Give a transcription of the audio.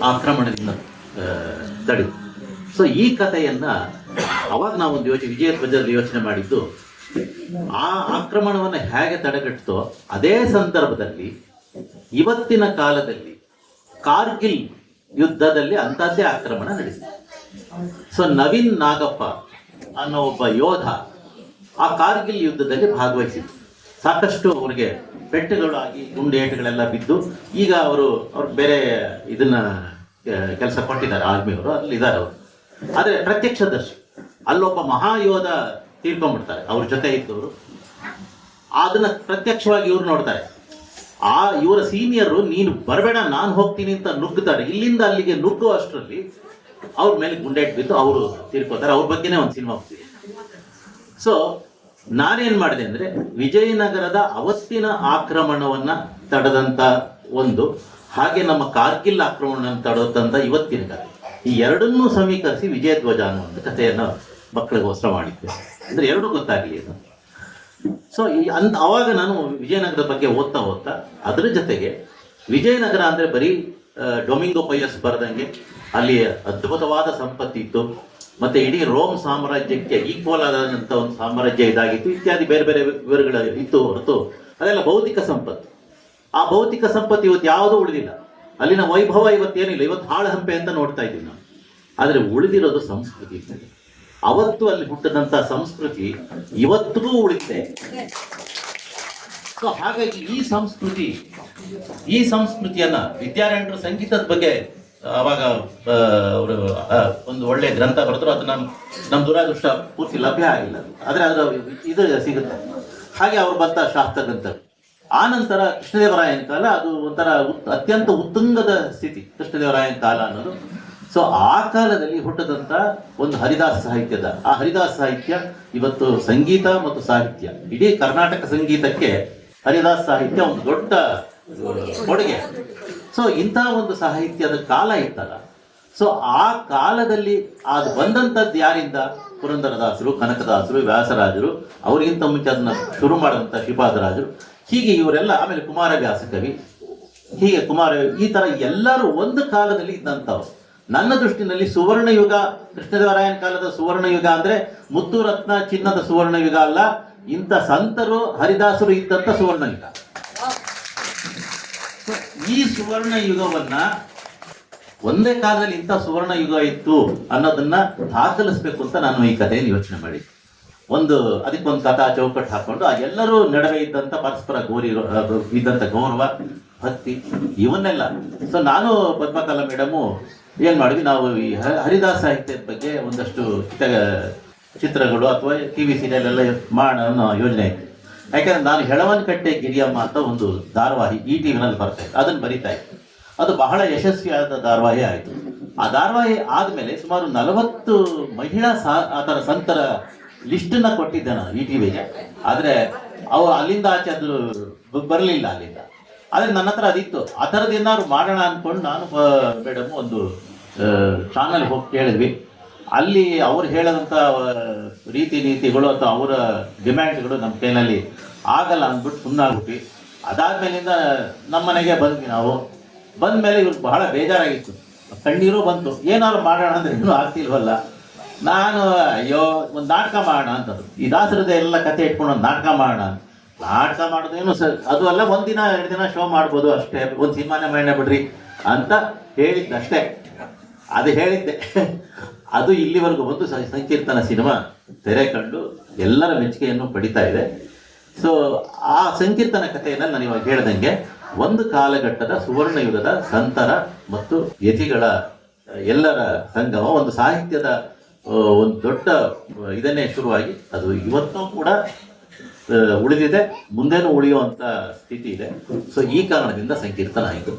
ಆಕ್ರಮಣದಿಂದ ತಡೆದು. ಸೊ ಈ ಕಥೆಯನ್ನ ಅವಾಗ ನಾವೊಂದು ವಿಜಯಧ್ವಜದಲ್ಲಿ ಯೋಚನೆ ಮಾಡಿದ್ದು, ಆ ಆಕ್ರಮಣವನ್ನು ಹೇಗೆ ತಡೆಗಟ್ಟೋ ಅದೇ ಸಂದರ್ಭದಲ್ಲಿ ಇವತ್ತಿನ ಕಾಲದಲ್ಲಿ ಕಾರ್ಗಿಲ್ ಯುದ್ಧದಲ್ಲಿ ಅಂಥದ್ದೇ ಆಕ್ರಮಣ ನಡೆಸಿದೆ. ಸೊ ನವೀನ್ ನಾಗಪ್ಪ ಅನ್ನೋ ಒಬ್ಬ ಯೋಧ ಆ ಕಾರ್ಗಿಲ್ ಯುದ್ಧದಲ್ಲಿ ಭಾಗವಹಿಸಿದ್ರು. ಸಾಕಷ್ಟು ಅವ್ರಿಗೆ ಪೆಟ್ಟುಗಳಾಗಿ ಗುಂಡೇಟುಗಳೆಲ್ಲ ಬಿದ್ದು, ಈಗ ಅವರು ಬೇರೆ ಇದನ್ನ ಕೆಲಸ ಕೊಟ್ಟಿದ್ದಾರೆ, ಆರ್ಮಿಯವರು ಅಲ್ಲಿದ್ದಾರೆ ಅವರು. ಆದರೆ ಪ್ರತ್ಯಕ್ಷದರ್ಶಿ ಅಲ್ಲೊಬ್ಬ ಮಹಾಯೋಧ ತೀರ್ಕೊಂಡ್ಬಿಡ್ತಾರೆ, ಅವ್ರ ಜೊತೆ ಇದ್ದವರು. ಅದನ್ನ ಪ್ರತ್ಯಕ್ಷವಾಗಿ ಇವ್ರು ನೋಡ್ತಾರೆ. ಇವರ ಸೀನಿಯರು ನೀನು ಬರಬೇಡ ನಾನು ಹೋಗ್ತೀನಿ ಅಂತ ನುಗ್ಗುತ್ತಾರೆ. ಇಲ್ಲಿಂದ ಅಲ್ಲಿಗೆ ನುಗ್ಗುವ ಅಷ್ಟರಲ್ಲಿ ಅವ್ರ ಮೇಲೆ ಗುಂಡೇಟ್ ಬಿದ್ದು ಅವರು ತೀರ್ಕೋತಾರೆ. ಅವ್ರ ಬಗ್ಗೆನೇ ಒಂದು ಸಿನಿಮಾ ಹೋಗ್ತೀವಿ. ಸೊ ನಾನೇನ್ ಮಾಡಿದೆ ಅಂದ್ರೆ, ವಿಜಯನಗರದ ಅವತ್ತಿನ ಆಕ್ರಮಣವನ್ನ ತಡೆದಂತ ಒಂದು, ಹಾಗೆ ನಮ್ಮ ಕಾರ್ಗಿಲ್ ಆಕ್ರಮಣ ತಡೆದಂತ ಇವತ್ತಿನ ಕಥೆ, ಈ ಎರಡನ್ನೂ ಸಮೀಕರಿಸಿ ವಿಜಯಧ್ವಜ ಅನ್ನುವಂಥ ಕಥೆಯನ್ನು ಮಕ್ಕಳಿಗೋಸ್ಕರ ಮಾಡಿದ್ದೆ. ಅಂದ್ರೆ ಎರಡೂ ಗೊತ್ತಾಗಲಿ ಅದು. ಸೊ ಅವಾಗ ನಾನು ವಿಜಯನಗರದ ಬಗ್ಗೆ ಓದ್ತಾ ಅದರ ಜೊತೆಗೆ, ವಿಜಯನಗರ ಅಂದ್ರೆ ಬರೀ ಡೊಮಿಂಗೋ ಪೈಯಸ್ ಬರೆದಂಗೆ ಅಲ್ಲಿ ಅದ್ಭುತವಾದ ಸಂಪತ್ತಿತ್ತು, ಮತ್ತೆ ಇಡೀ ರೋಮ್ ಸಾಮ್ರಾಜ್ಯಕ್ಕೆ ಈಕ್ವಲ್ ಆದಂಥ ಒಂದು ಸಾಮ್ರಾಜ್ಯ ಇದಾಗಿತ್ತು, ಇತ್ಯಾದಿ ಬೇರೆ ಬೇರೆ ವಿವರಗಳು ಇತ್ತು ಹೊರತು ಅದೆಲ್ಲ ಭೌತಿಕ ಸಂಪತ್ತು. ಆ ಭೌತಿಕ ಸಂಪತ್ತು ಇವತ್ತು ಯಾವುದೂ ಉಳಿದಿಲ್ಲ. ಅಲ್ಲಿನ ವೈಭವ ಇವತ್ತೇನಿಲ್ಲ. ಇವತ್ತು ಹಾಳು ಹಂಪೆ ಅಂತ ನೋಡ್ತಾ ಇದ್ದೀವಿ ನಾವು. ಆದರೆ ಉಳಿದಿರೋದು ಸಂಸ್ಕೃತಿ ಇರ್ತದೆ. ಅವತ್ತು ಅಲ್ಲಿ ಹುಟ್ಟಿದಂಥ ಸಂಸ್ಕೃತಿ ಇವತ್ತಿಗೂ ಉಳಿದಿದೆ. ಸೊ ಹಾಗಾಗಿ ಈ ಸಂಸ್ಕೃತಿಯನ್ನ ವಿದ್ಯಾರಣ್ಯರು ಸಂಗೀತದ ಬಗ್ಗೆ ಅವಾಗ ಅವರು ಒಂದು ಒಳ್ಳೆ ಗ್ರಂಥ ಬರೆದ್ರು. ಅದು ನಮ್ಮ ದುರಾದೃಷ್ಟ ಪೂರ್ತಿ ಲಭ್ಯ ಆಗಿಲ್ಲ, ಆದರೆ ಅದರ ಇದು ಸಿಗುತ್ತೆ. ಹಾಗೆ ಅವ್ರು ಬಂತ ಶಾಸ್ತ್ರ ಗ್ರಂಥಗಳು. ಆ ನಂತರ ಕೃಷ್ಣದೇವರಾಯನ ಕಾಲ, ಅದು ಒಂಥರ ಅತ್ಯಂತ ಉತ್ತುಂಗದ ಸ್ಥಿತಿ ಕೃಷ್ಣದೇವರಾಯನ ಕಾಲ ಅನ್ನೋದು. ಸೊ ಆ ಕಾಲದಲ್ಲಿ ಹುಟ್ಟದಂತ ಒಂದು ಹರಿದಾಸ ಸಾಹಿತ್ಯದ, ಆ ಹರಿದಾಸ ಸಾಹಿತ್ಯ ಇವತ್ತು ಸಂಗೀತ ಮತ್ತು ಸಾಹಿತ್ಯ, ಇಡೀ ಕರ್ನಾಟಕ ಸಂಗೀತಕ್ಕೆ ಹರಿದಾಸ ಸಾಹಿತ್ಯ ಒಂದು ದೊಡ್ಡ ಕೊಡುಗೆ. ಸೊ ಇಂಥ ಒಂದು ಸಾಹಿತ್ಯದ ಕಾಲ ಇತ್ತಲ್ಲ. ಸೊ ಆ ಕಾಲದಲ್ಲಿ ಅದು ಬಂದಂಥದ್ದು ಯಾರಿಂದ? ಪುರಂದರದಾಸರು, ಕನಕದಾಸರು, ವ್ಯಾಸರಾಜರು, ಅವರಿಗಿಂತ ಮುಂಚೆ ಅದನ್ನ ಶುರು ಮಾಡಿದಂಥ ಶ್ರೀಪಾದರಾಜರು, ಹೀಗೆ ಇವರೆಲ್ಲ, ಆಮೇಲೆ ಕುಮಾರವ್ಯಾಸ ಕವಿ, ಹೀಗೆ ಈ ತರ ಎಲ್ಲರೂ ಒಂದು ಕಾಲದಲ್ಲಿ ಇದ್ದಂಥವ್ರು. ನನ್ನ ದೃಷ್ಟಿನಲ್ಲಿ ಸುವರ್ಣ ಯುಗ, ಕೃಷ್ಣದೇವರಾಯನ ಕಾಲದ ಸುವರ್ಣ ಯುಗ ಅಂದ್ರೆ ಮುತ್ತು ರತ್ನ ಚಿನ್ನದ ಸುವರ್ಣ ಯುಗ ಅಲ್ಲ, ಇಂಥ ಸಂತರು ಹರಿದಾಸರು ಇದ್ದಂಥ ಸುವರ್ಣ ಯುಗ. ಈ ಸುವರ್ಣ ಯುಗವನ್ನ, ಒಂದೇ ಕಾಲದಲ್ಲಿ ಇಂಥ ಸುವರ್ಣ ಯುಗ ಇತ್ತು ಅನ್ನೋದನ್ನ ದಾಖಲಿಸ್ಬೇಕು ಅಂತ ನಾನು ಈ ಕಥೆಯಲ್ಲಿ ಯೋಚನೆ ಮಾಡಿ ಅದಕ್ಕೊಂದು ಕಥಾ ಚೌಕಟ್ಟು ಹಾಕೊಂಡು, ಆ ಎಲ್ಲರೂ ನಡುವೆ ಇದ್ದಂಥ ಪರಸ್ಪರ ಇದ್ದಂಥ ಗೌರವ, ಭಕ್ತಿ, ಇವನ್ನೆಲ್ಲ. ಸೊ ನಾನು ಪದ್ಮಕಲಾ ಮೇಡಮು ಏನ್ ಮಾಡಿದ್ವಿ, ನಾವು ಈ ಹರಿದಾಸ ಸಾಹಿತ್ಯದ ಬಗ್ಗೆ ಒಂದಷ್ಟು ಚಿತ್ರಗಳು ಅಥವಾ ಟಿವಿ ಸೀರಿಯಲ್ ಎಲ್ಲ ಮಾಡೋಣ ಅನ್ನೋ ಯೋಜನೆ ಇತ್ತು. ಯಾಕಂದ್ರೆ ನಾನು ಹೆಳವನಕಟ್ಟೆ ಗಿರಿಯಮ್ಮ ಅಂತ ಒಂದು ಧಾರಾವಾಹಿ ಈ ಟಿವಿನಲ್ಲಿ ಬರ್ತಾ ಇತ್ತು, ಅದನ್ನು ಬರಿತಾ ಇತ್ತು. ಅದು ಬಹಳ ಯಶಸ್ವಿಯಾದ ಧಾರಾವಾಹಿ ಆಯಿತು. ಆ ಧಾರಾವಾಹಿ ಆದಮೇಲೆ ಸುಮಾರು 40 ಮಹಿಳಾ ಆತರ ಸಂತರ ಲಿಸ್ಟನ್ನ ಕೊಟ್ಟಿದ್ದೆ ನಾನು ಈ ಟಿವಿಗೆ. ಆದರೆ ಅಲ್ಲಿಂದ ಆಚೆ ಅದು ಬರಲಿಲ್ಲ ಅಲ್ಲಿಂದ. ಆದರೆ ನನ್ನ ಹತ್ರ ಅದಿತ್ತು. ಆ ಥರದ್ದು ಏನಾದ್ರು ಮಾಡೋಣ ಅಂದ್ಕೊಂಡು ನಾನು ಮೇಡಮ್ ಒಂದು ಚಾನಲ್ ಹೋಗಿ ಕೇಳಿದ್ವಿ. ಅಲ್ಲಿ ಅವ್ರು ಹೇಳೋದಂಥ ರೀತಿ ನೀತಿಗಳು ಅಥವಾ ಅವರ ಡಿಮ್ಯಾಂಡ್ಗಳು ನಮ್ಮ ಕೈನಲ್ಲಿ ಆಗಲ್ಲ ಅಂದ್ಬಿಟ್ಟು ಸುಮ್ಮನಾಗ್ಬಿಟ್ವಿ. ಅದಾದ್ಮೇಲಿಂದ ನಮ್ಮ ಮನೆಗೆ ಬಂದ್ವಿ. ನಾವು ಬಂದ ಮೇಲೆ ಇವ್ರಿಗೆ ಬಹಳ ಬೇಜಾರಾಗಿತ್ತು, ಕಣ್ಣೀರು ಬಂತು. ಏನಾದ್ರು ಮಾಡೋಣ ಅಂದ್ರೆ ಇನ್ನೂ ಆಗ್ತಿಲ್ವಲ್ಲ. ನಾನು ಅಯ್ಯೋ ಒಂದು ನಾಟಕ ಮಾಡೋಣ ಅಂತಂದ್ರು. ಈ ದಾಸರದ ಎಲ್ಲ ಕತೆ ಇಟ್ಕೊಂಡು ಒಂದು ನಾಟಕ ಮಾಡೋಣ ಅಂತ. ನಾಟಕ ಮಾಡೋದೇನು ಅದು ಅಲ್ಲ, 1 ದಿನ 2 ದಿನ ಶೋ ಮಾಡ್ಬೋದು ಅಷ್ಟೇ, ಒಂದು ಸಿನಿಮಾನೇ ಮಾಡೇ ಬಿಡ್ರಿ ಅಂತ ಹೇಳಿದ್ದೆ ಅಷ್ಟೇ. ಅದು ಹೇಳಿದ್ದೆ. ಅದು ಇಲ್ಲಿವರೆಗೂ ಒಂದು ಸಂಕೀರ್ತನ ಸಿನಿಮಾ ತೆರೆ ಕಂಡು ಎಲ್ಲರ ಮೆಚ್ಚುಗೆಯನ್ನು ಪಡಿತಾ ಇದೆ. ಸೊ ಆ ಸಂಕೀರ್ತನ ಕಥೆಯನ್ನು ನಾನು ಇವಾಗ ಹೇಳ್ದಂಗೆ ಒಂದು ಕಾಲಘಟ್ಟದ ಸುವರ್ಣ ಯುಗದ ಸಂತರ ಮತ್ತು ಯತಿಗಳ ಎಲ್ಲರ ಸಂಗಮ, ಒಂದು ಸಾಹಿತ್ಯದ ಒಂದು ದೊಡ್ಡ ಇದನ್ನೇ ಶುರುವಾಗಿ ಅದು ಇವತ್ತೂ ಕೂಡ ಉಳಿದಿದೆ, ಮುಂದೇನೂ ಉಳಿಯುವಂಥ ಸ್ಥಿತಿ ಇದೆ. ಸೊ ಈ ಕಾರಣದಿಂದ ಸಂಕೀರ್ತನ ಆಯಿತು.